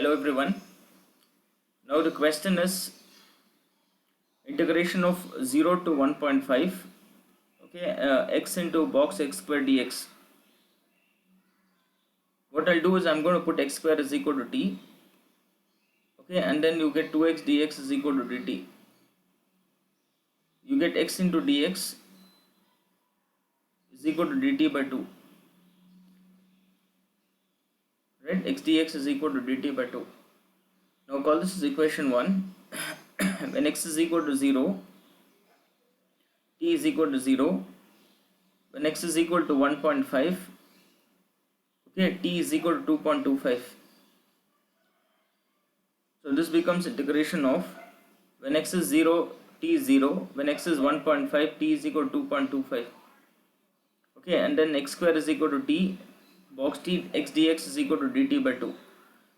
Hello everyone. Now the question is integration of 0 to 1.5, okay, x into box x square dx. What I'll do is I'm going to put x square is equal to t, okay, and then you get 2x dx is equal to dt. You get x into dx is equal to dt by 2, right? X dx is equal to dt by 2. Now call this is equation 1. When x is equal to 0, t is equal to 0. When x is equal to 1.5, okay, t is equal to 2.25. So this becomes integration of when x is 0, t is 0, when x is 1.5, t is equal to 2.25. Okay, and then x square is equal to t, box t, x dx is equal to dt by 2.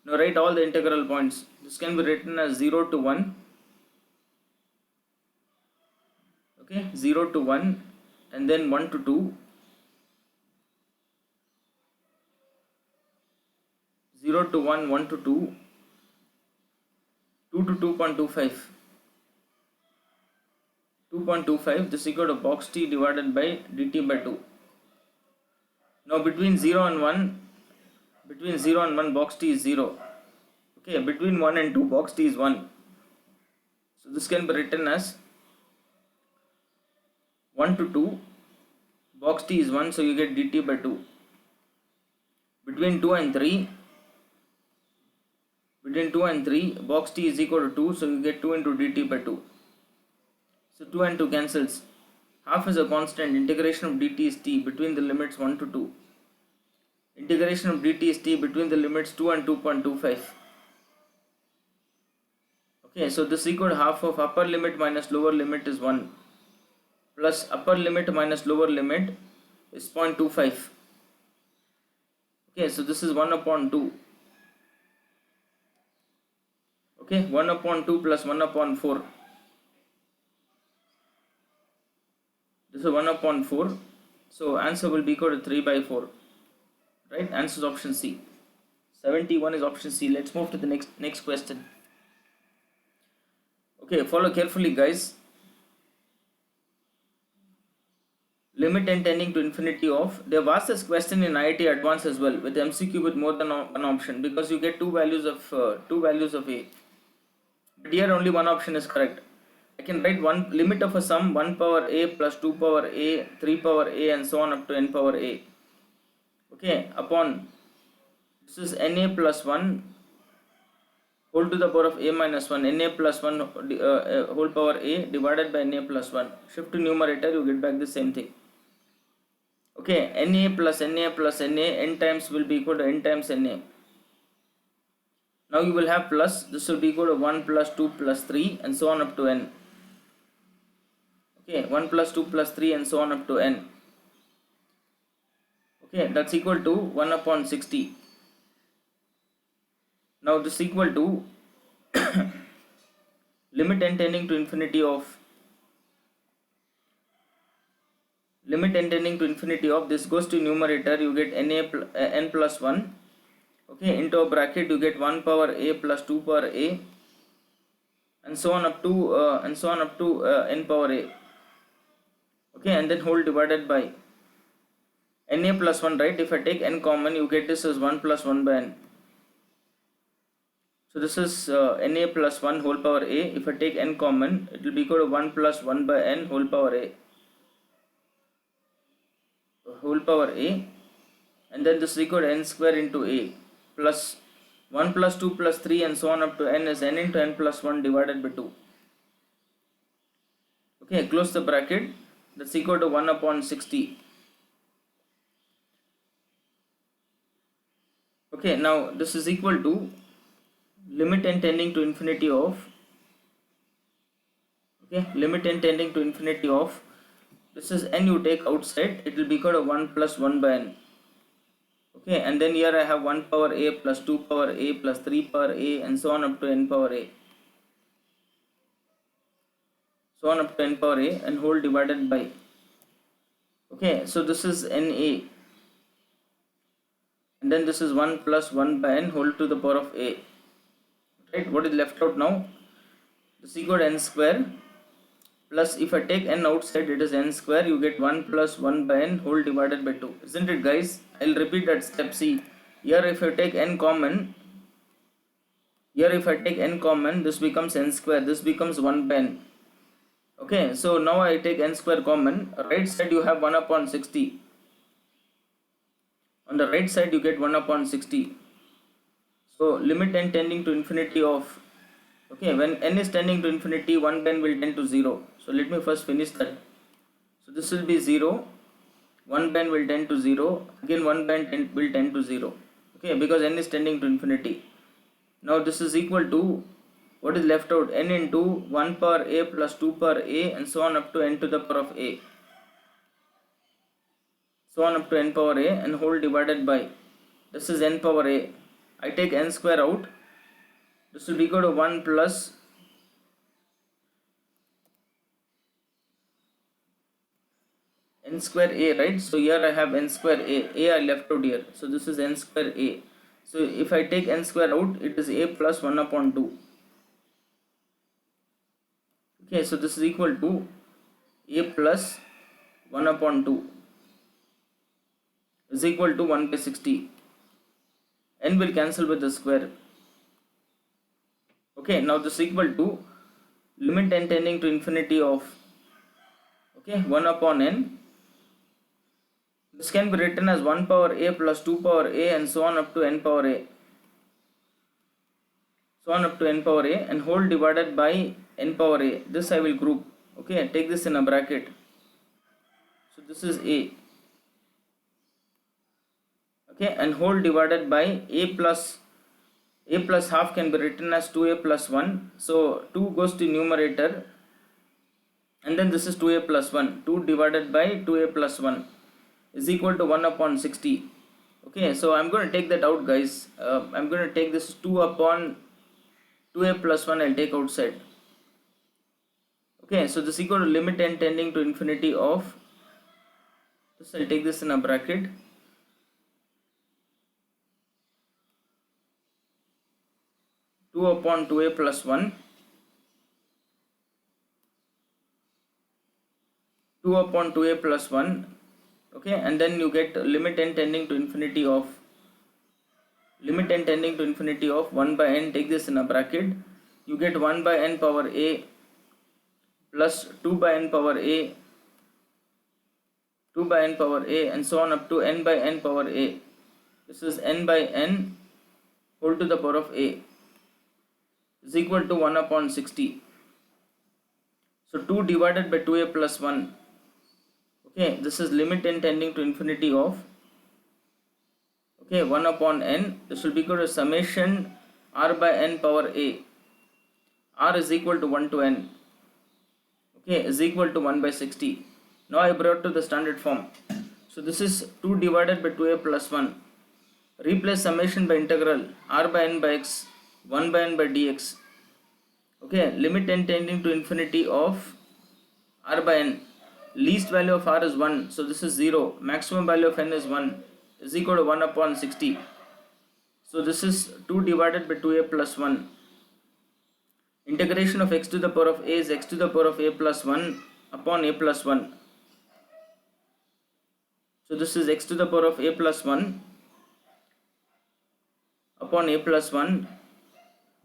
Now write all the integral points. This can be written as 0 to 1, okay, 0 to 1, and then 1 to 2, 0 to 1, 1 to 2, 2 to 2.25. 2.25, this is equal to box t divided by dt by 2. Now between 0 and 1, box t is 0. Okay, between 1 and 2, box t is 1. So this can be written as 1 to 2, box t is 1, so you get dt by 2. Between 2 and 3, box t is equal to 2, so you get 2 into dt by 2. So 2 and 2 cancels. Half is a constant. Integration of dt is t between the limits 1 to 2. Integration of dt is t between the limits 2 and 2.25. Okay, so this equal to half of upper limit minus lower limit is 1, plus upper limit minus lower limit is 0.25. Okay, so this is 1 upon 2. Okay, 1 upon 2 plus 1 upon 4. This is 1 upon 4. So answer will be equal to 3 by 4. Right? Answer is option C. 71 is option C. Let's move to the next question. Okay, follow carefully, guys. Limit n tending to infinity of. They have asked this question in IIT Advanced as well with MCQ with more than one option, because you get two values of a. But here only one option is correct. I can write one limit of a sum 1 power a plus 2 power a, 3 power a, and so on up to n power a. Okay, upon this is na plus 1 whole to the power of a minus 1, na plus 1 whole power a divided by na plus 1. Shift to numerator, you get back the same thing. Okay, na plus na plus na, n times will be equal to n times na. Now you will have plus, this will be equal to 1 plus 2 plus 3 and so on up to n. Okay, 1 plus 2 plus 3 and so on up to n. Okay, that's equal to 1 upon 60. Now this is equal to limit n tending to infinity of this goes to numerator, you get n plus 1. Okay, into a bracket you get 1 power a plus 2 power a and so on up to n power a. Okay, and then whole divided by na plus 1, right? If I take n common, you get this as 1 plus 1 by n. So this is na plus 1 whole power a. If I take n common, it will be equal to 1 plus 1 by n whole power a. And then this is equal to n square into a plus 1 plus 2 plus 3 and so on up to n is n into n plus 1 divided by 2. Okay, close the bracket. That's equal to 1 upon 60. Okay, now this is equal to limit n tending to infinity of, this is n you take outside, it will be equal to 1 plus 1 by n. Okay, and then here I have 1 power a plus 2 power a plus 3 power a and so on up to n power a. And whole divided by. Okay, so this is na. And then this is 1 plus 1 by n whole to the power of a. right? What is left out now? This is equal to n square plus, if I take n outside, it is n square. You get 1 plus 1 by n whole divided by 2, isn't it, guys? I'll repeat that step. See, here if I take n common, this becomes n square, this becomes 1 by n. Okay, so now I take n square common. Right side you have 1 upon 60. On the right side you get 1 upon 60. So limit n tending to infinity of, okay, when n is tending to infinity, 1 by n will tend to 0. So let me first finish that. So this will be 0, 1 by n will tend to 0, again 1 by n will tend to 0. Okay, because n is tending to infinity. Now this is equal to, what is left out? N into 1 power a plus 2 power a and so on up to n to the power of a. So on up to n power a and whole divided by, this is n power a. I take n square out. This will be equal to 1 plus n square a, right? So here I have n square a I left out here. So this is n square a. So if I take n square out, it is a plus 1 upon 2. Okay, so this is equal to a plus 1 upon 2 is equal to 1 by 60. N will cancel with the square. Okay, now this is equal to limit n tending to infinity of, okay, 1 upon n. This can be written as 1 power a plus 2 power a and so on up to n power a. So on up to n power a and whole divided by n power a. This I will group. Okay, take this in a bracket. So this is a. Okay, and whole divided by a plus half can be written as 2a plus 1. So 2 goes to numerator and then this is 2a plus 1. 2 divided by 2a plus 1 is equal to 1 upon 60. Okay, so I'm going to take that out, guys. I'm going to take this 2 upon 2a plus 1, I'll take outside. Okay, so this is equal to limit n tending to infinity of, this I'll take this in a bracket, 2 upon 2a plus 1, 2 upon 2a plus 1, okay, and then you get limit n tending to infinity of 1 by n, take this in a bracket, you get 1 by n power a plus 2 by n power a, 2 by n power a and so on up to n by n power a. This is n by n whole to the power of a is equal to 1 upon 60. So 2 divided by 2a plus 1. Okay, this is limit n tending to infinity of, okay, 1 upon n. This will be equal to summation r by n power a. R is equal to 1 to n. Okay, is equal to 1 by 60. Now I brought to the standard form. So this is 2 divided by 2a plus 1. Replace summation by integral r by n by x 1 by n by dx. Okay, limit n tending to infinity of r by n. Least value of r is 1, so this is 0. Maximum value of n is 1, is equal to 1 upon 60. So this is 2 divided by 2a plus 1. Integration of x to the power of a is x to the power of a plus 1 upon a plus 1. So this is x to the power of a plus 1 upon a plus 1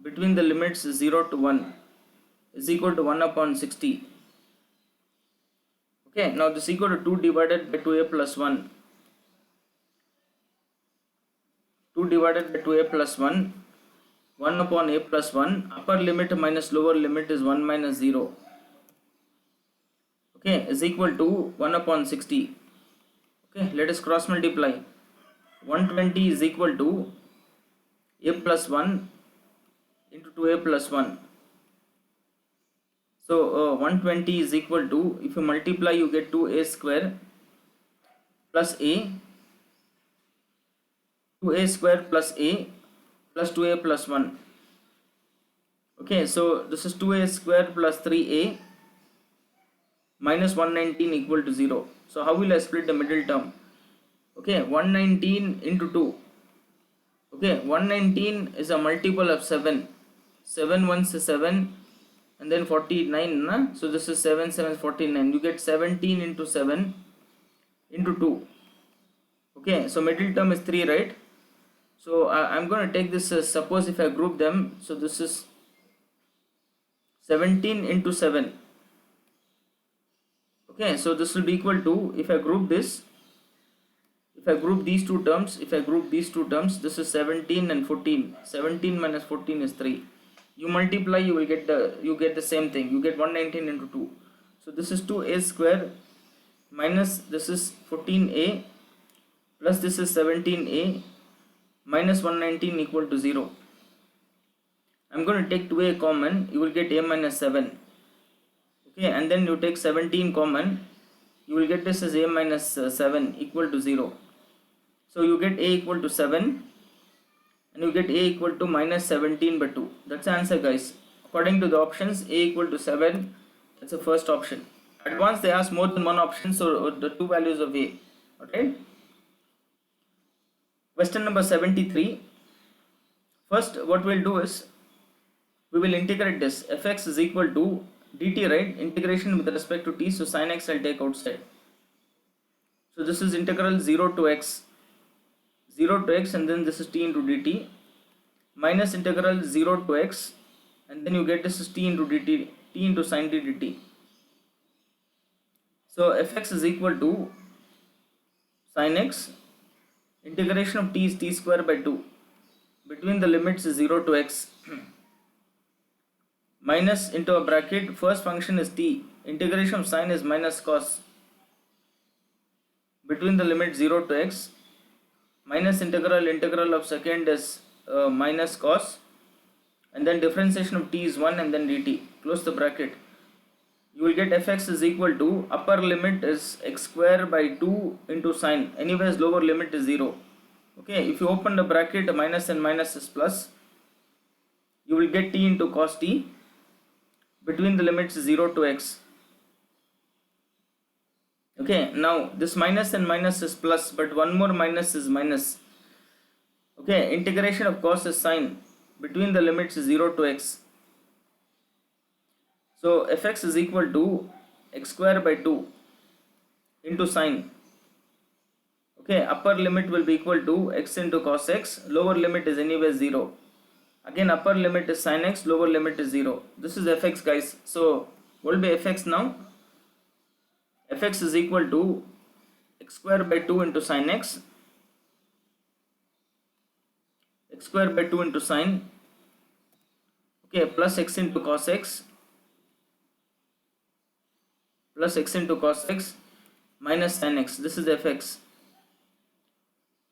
between the limits 0 to 1 is equal to 1 upon 60. Okay, now this is equal to 2 divided by 2a plus 1. 2 divided by 2a plus 1, 1 upon a plus 1, upper limit minus lower limit is 1 minus 0. Okay, is equal to 1 upon 60. Okay, let us cross multiply. 120 is equal to a plus 1 into 2a plus 1. So 120 is equal to, if you multiply you get 2a square plus a, 2a square plus a plus 2a plus 1. Okay, so this is 2a square plus 3a minus 119 equal to 0. So how will I split the middle term? Okay, 119 into 2. Okay, 119 is a multiple of 7. 7 ones is 7 and then 49, na? So this is 7 7 49. You get 17 into 7 into 2. Okay, so middle term is 3, right? So I'm going to take this as, suppose if I group them, so this is 17 into 7. Okay, so this will be equal to, if I group this, if I group these two terms, this is 17 and 14. 17 minus 14 is 3. You multiply, you get the same thing. You get 119 into 2. So this is 2a square minus this is 14a plus this is 17a minus 119 equal to 0. I'm going to take 2a common. You will get a minus 7. Okay, and then you take 17 common. You will get this as a minus 7 equal to 0. So you get a equal to 7 and you get a equal to minus 17 by 2. That's the answer, guys. According to the options, a equal to 7. That's the first option. Advanced, they ask more than one option, so the two values of a. Okay. Question number 73. First, what we'll do is, we will integrate this. Fx is equal to dt, right? Integration with respect to t, so sin x I'll take outside. So this is integral 0 to x, and then this is t into dt, minus integral 0 to x, and then you get this is t into dt, t into sin t dt. So fx is equal to sin x, integration of t is t square by 2, between the limits is 0 to x, minus into a bracket, first function is t, integration of sin is minus cos, between the limit 0 to x, minus integral of second is minus cos, and then differentiation of t is 1 and then dt, close the bracket. You will get fx is equal to, upper limit is x square by 2 into sin, anyways lower limit is 0. Okay, if you open the bracket, minus and minus is plus, you will get t into cos t, between the limits 0 to x. Okay, now this minus and minus is plus, but one more minus is minus. Okay, integration of cos is sine, between the limits 0 to x. So fx is equal to x square by 2 into sine. Okay, upper limit will be equal to x into cos x, lower limit is anyway 0. Again, upper limit is sin x, lower limit is 0. This is fx, guys. So what will be fx now? Fx is equal to x square by 2 into sin x, x square by 2 into sin, okay, plus x into cos x, plus x into cos x, minus sin x. This is fx.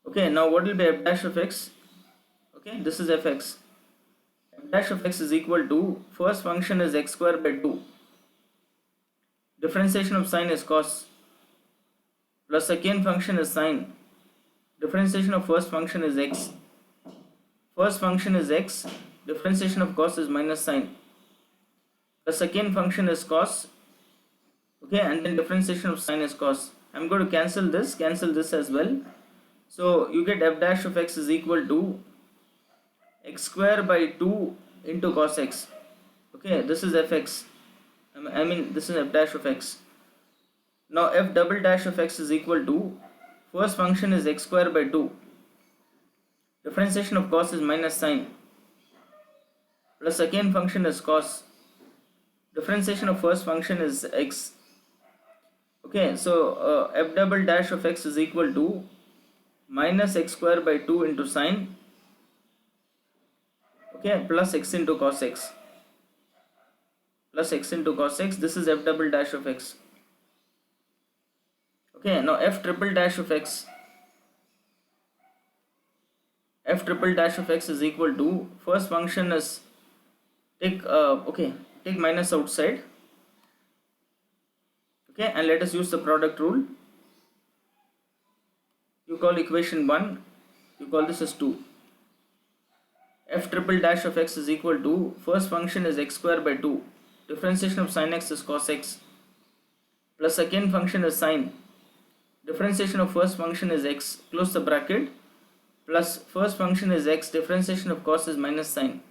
Okay, now what will be f dash of x? Okay, this is fx. F dash of x is equal to, first function is x square by 2, differentiation of sine is cos, plus second function is sine, differentiation of first function is x, first function is x, differentiation of cos is minus sine, the second function is cos, okay, and then differentiation of sine is cos. I'm going to cancel this as well. So you get f dash of x is equal to x square by 2 into cos x. Okay, this is fx. This is f dash of x. Now f double dash of x is equal to, first function is x square by 2, differentiation of cos is minus sine, plus second function is cos, differentiation of first function is x. Okay, so f double dash of x is equal to minus x square by 2 into sine, okay, plus x into cos x, plus x into cos x. This is f double dash of x. Okay, now f triple dash of x, is equal to, first function is, take minus outside, okay, and let us use the product rule. You call equation 1, you call this as 2. F triple dash of x is equal to, first function is x square by 2, differentiation of sin x is cos x, plus second function is sine, differentiation of first function is x, close the bracket, plus first function is x, differentiation of cos is minus sine.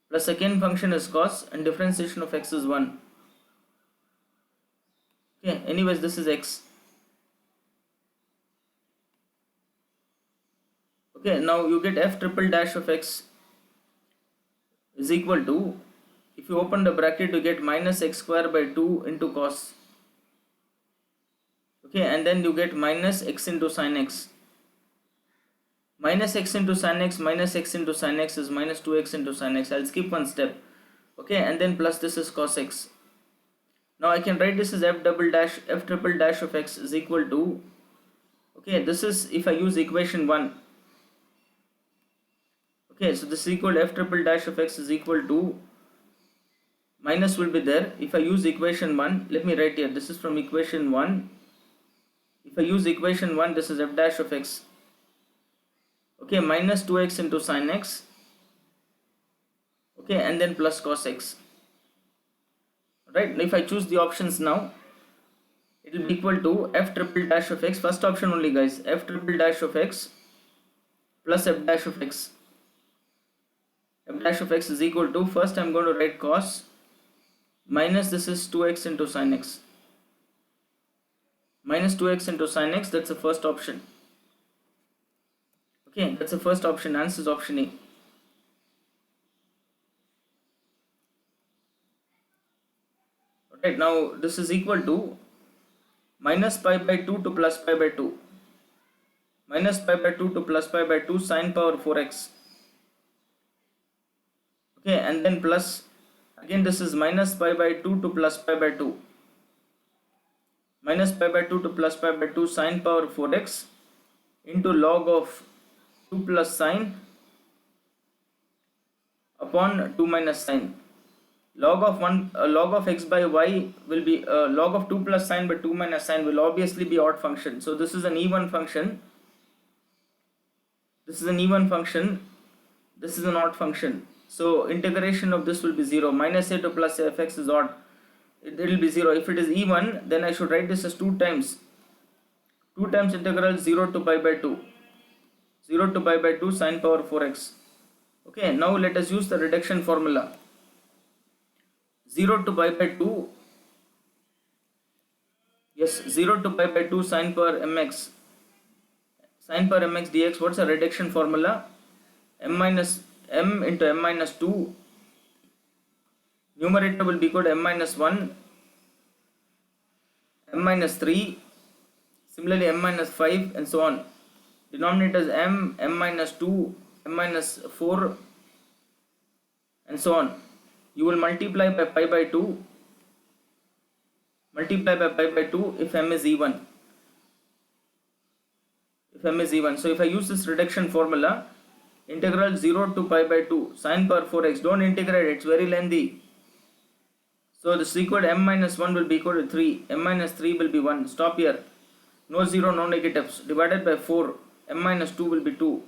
plus second function is cos, and differentiation of x is 1. Okay, anyways, this is x. Okay, now you get f triple dash of x is equal to, if you open the bracket, you get minus x square by 2 into cos. Okay, and then you get minus x into sin x. Minus x into sin x minus x into sin x is minus 2x into sin x. I'll skip one step. Okay, and then plus this is cos x. Now I can write this as f triple dash of x is equal to, okay, this is if I use equation 1. Okay, so this is equal to f triple dash of x is equal to, minus will be there. If I use equation 1, let me write here, this is from equation 1. If I use equation 1, this is f dash of x. Okay, minus 2x into sin x. Okay, and then plus cos x. Right, if I choose the options now, it will be equal to f triple dash of x, first option only guys, f triple dash of x plus f dash of x. F dash of x is equal to, first I'm going to write cos, minus this is 2x into sin x. Minus 2x into sin x, that's the first option. Okay, that's the first option, answer is option A. Alright, now this is equal to minus pi by 2 to plus pi by 2. Minus pi by 2 to plus pi by 2 sine power 4x. Okay, and then plus, again this is minus pi by 2 to plus pi by 2. Minus pi by 2 to plus pi by 2 sine power 4x into log of 2 plus sine upon 2 minus sine. Log of x by y will be log of 2 plus sine by 2 minus sine will obviously be odd function. So this is an even function. This is an even function. This is an odd function. So integration of this will be 0. Minus a to plus a fx is odd. It will be 0. If it is even, then I should write this as 2 times. 2 times integral 0 to pi by 2. 0 to pi by 2 sine power 4x. Okay, now let us use the reduction formula. 0 to pi by 2. Yes, 0 to pi by 2 sine power mx. Sine power mx dx. What's the reduction formula? M into m minus 2. Numerator will be equal to m minus 1, m minus 3, similarly m minus 5, and so on. Denominator is m minus 2, m minus 4, and so on. You will multiply by pi by 2. Multiply by pi by 2 if m is even. If m is even. So if I use this reduction formula, integral 0 to pi by 2 sine power 4x. Don't integrate, it's very lengthy. So this is equal to m minus 1 will be equal to 3. M minus 3 will be 1. Stop here. No 0, no negatives. Divided by 4. M minus 2 will be 2.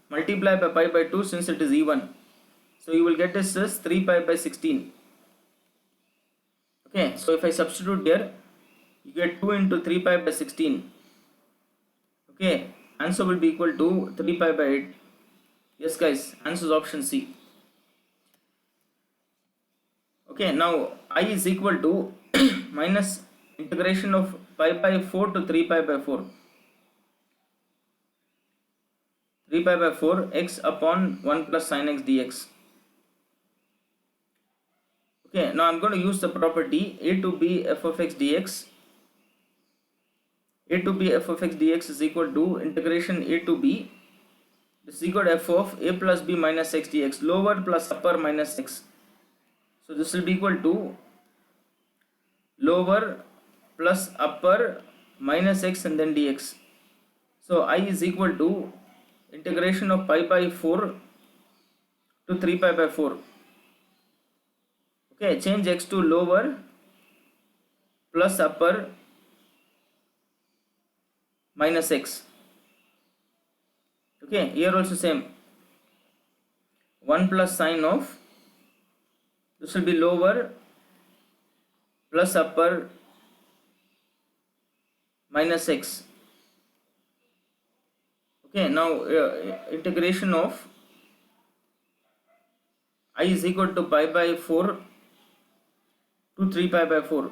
Multiply by pi by 2 since it is even. So you will get this as 3 pi by 16. Okay, so if I substitute here, you get 2 into 3 pi by 16. Okay, answer will be equal to 3 pi by 8. Yes guys, answer is option C. Okay, now I is equal to minus integration of pi by 4 to 3 pi by 4. 3 pi by 4 x upon 1 plus sin x dx. Okay, now I'm going to use the property a to b f of x dx. A to b f of x dx is equal to integration a to b. This is equal to f of a plus b minus x dx. Lower plus upper minus x. So this will be equal to lower plus upper minus x and then dx. So I is equal to integration of pi by 4 to 3 pi by 4. Okay, change x to lower plus upper minus x. Okay, here also same. 1 plus sine of, this will be lower plus upper minus x. Okay, now integration of I is equal to pi by 4 to 3 pi by 4.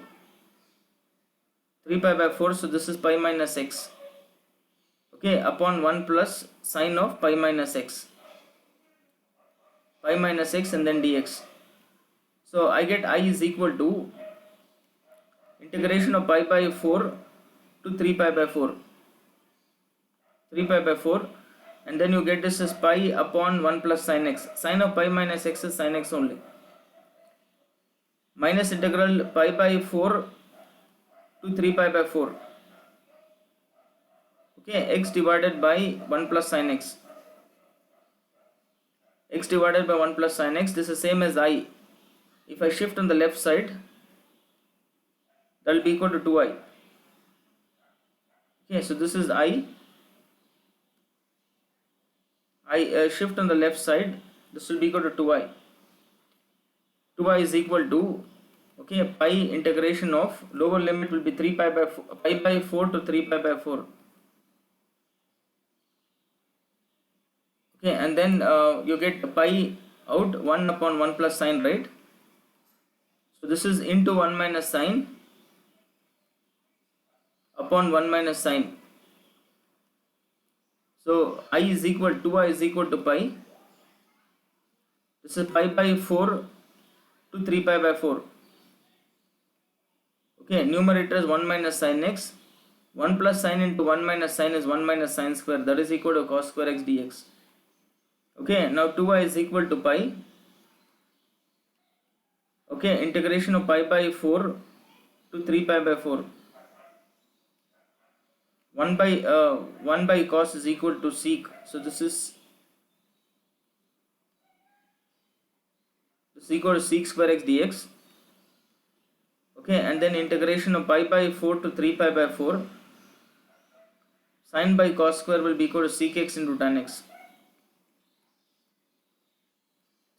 3 pi by 4, so this is pi minus x. Okay, upon 1 plus sine of pi minus x. Pi minus x and then dx. So I get I is equal to integration of pi by 4 to 3 pi by 4. 3 pi by 4, and then you get this as pi upon 1 plus sine x. Sine of pi minus x is sine x only. Minus integral pi by 4 to 3 pi by 4. Okay, x divided by 1 plus sine x. X divided by 1 plus sine x, this is same as I. If I shift on the left side, that will be equal to 2i. Okay, so this is I. I shift on the left side, this will be equal to 2i. 2i is equal to, okay, pi integration of lower limit will be 3 pi by 4 to 3 pi by 4. Okay, and then you get pi out 1 upon 1 plus sine, right? So this is into 1 minus sine upon 1 minus sine. So I is equal to 2i is equal to pi. This is pi by 4 to 3 pi by 4. Okay, numerator is 1 minus sine x. 1 plus sine into 1 minus sine is 1 minus sine square, that is equal to cos square x dx. Okay, now 2i is equal to pi. Okay, integration of pi by 4 to 3 pi by 4. 1 by cos is equal to sec. So this is equal to sec square x dx. Okay, and then integration of pi by 4 to 3 pi by 4. Sine by cos square will be equal to sec x into tan x.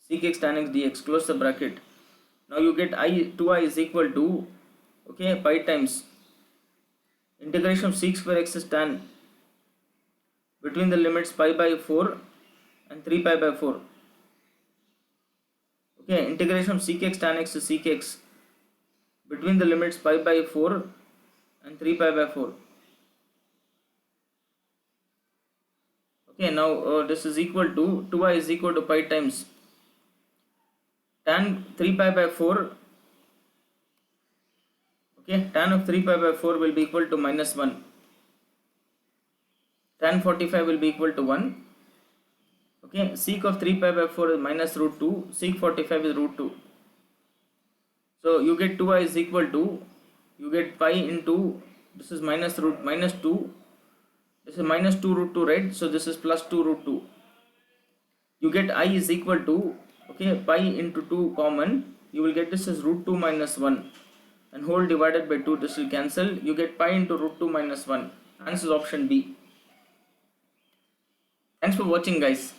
Sec x tan x dx, close the bracket. Now you get 2i is equal to, okay, pi times integration of sec square x is tan between the limits pi by 4 and 3 pi by 4. Okay, integration of sec x tan x is sec x between the limits pi by 4 and 3 pi by 4. Okay, now this is equal to 2i is equal to pi times tan 3 pi by 4. Okay, tan of 3 pi by 4 will be equal to minus 1. Tan 45 will be equal to 1. Okay, sec of 3 pi by 4 is minus root 2. Sec 45 is root 2. So you get 2i is equal to, you get pi into, this is minus 2. This is minus 2 root 2, right? So this is plus 2 root 2. You get I is equal to, okay, pi into 2 common. You will get this as root 2 minus 1. And whole divided by 2, this will cancel. You get pi into root 2 minus 1. Answer is option B. Thanks for watching, guys.